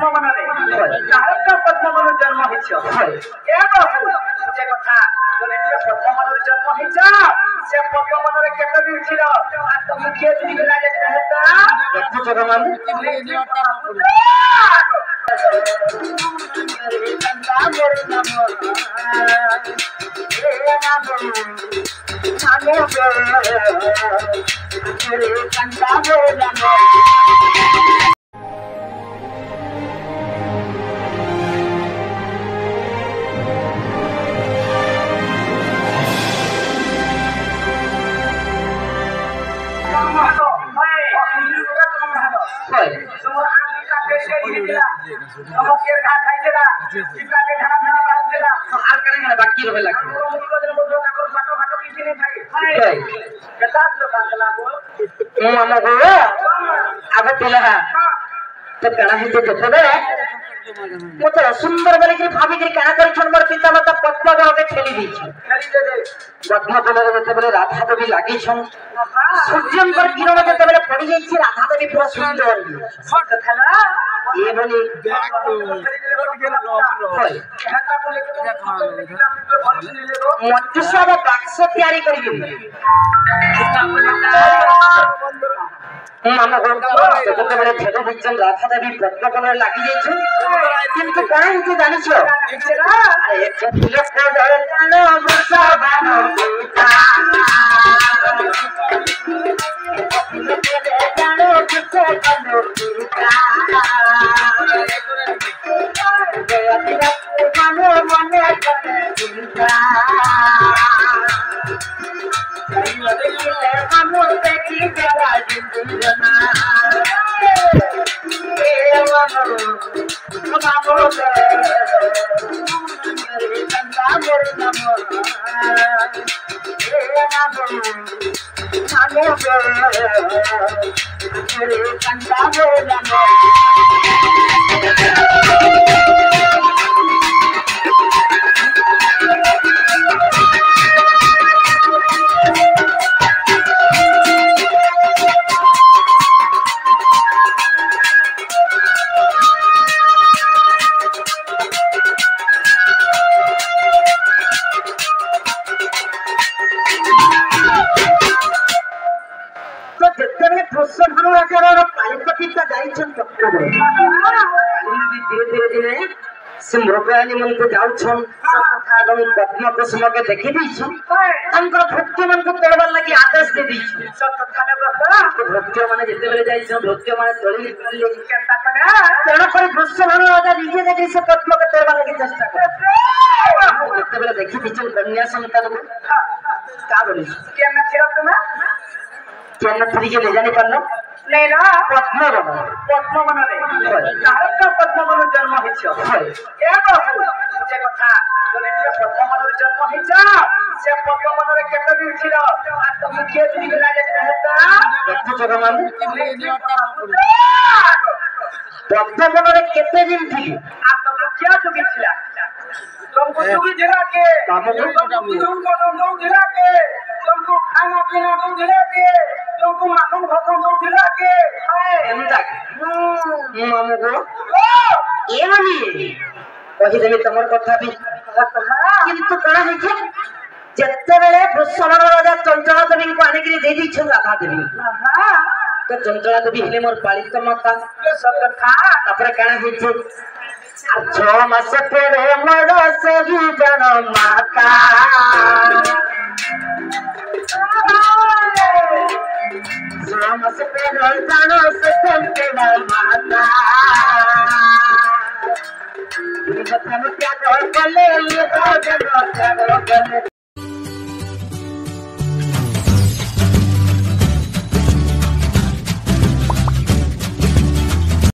পদ্মবনরে কারণ পদ্মবন জন্ম হইছ যে কথা যদি পদ্মবনের জন্ম হইছ সে পদ্মবনরে কেতে দিন ছিল আর তুমি কে দিন লাগে কহতা একটু জগমান बाकी रहे लगे आगे पिला तो कणा हिंदू देखो दे मत सुंदर बोले कि भाभी कि कणा कर छन मोर पिता माता पद्मा गावे खेली दी छी पद्मा बोले जते बोले राधा देवी लागी छन सूर्यन पर किरण जते बोले पड़ी जाई छी राधा देवी पूरा सुंदर कथा ना ये बोली मत सब बाक्स तैयारी करी मामा गोटे बड़े भेद बिचन राधा देवी पद्म कलर लागी जाइछु किंतु काहे तू जानि छो एक तिलक को धरे कानो मुसा बानो बेटा कानो किसे कानो बेटा गया तिलक कानो मने करे बेटा हम देखी जरा जिंदना ए बाबू मेरे कंदा मेरे नमो ए बाबू नानो मेरे कंदा मेरे नमो से मृगानी मन को जाउछन एवं पद्म कुसुम के देखि दैछन तंकर भक्त मन को तोड़बार लागि आदेश दे दैछन सत थाने बस भक्त माने जेते बेले जाइछन भक्त माने तोड़ी ले केनता कने तेना पर भक्त राजा निजे देखि से पद्म के तोड़बार लागि चेष्टा करे जेते बेले देखि दैछन कन्या संतान को का बोली केन छिरा तुम केन थरी के ले जाने पारलो नहीं ना पद्मवन रे कारण पद्मवन जन्म हिच जे कथा যদি পদ্মবনের জন্ম হইছ সে পদ্মবনের কেতে দিন ছিল আর তুমি কে দিন লাগে কহতা একটু জগমান পদ্মবনের কেতে দিন থিলি আর তুমি কে যুগি ছিলা तुमको जुगी जिला के तुमको जिला के तुमको खाना पीना दो जिला के तुमको माखन भखन दो जिला के एंदा मामू को ए मानी कहि देबे तमर कथा भी किंतु कणा है कि जत्ते बेले भूषण राजा चंचला देवी को आने के लिए दे दी छ राधा देवी तो चंचला देवी हेले मोर पालित माता सब कथा तापर कणा है कि 6 मास तेरे मोर से ही जन्म माता 6 मास तेरे जानो से तेरा माता ये बता क्या कर ले ये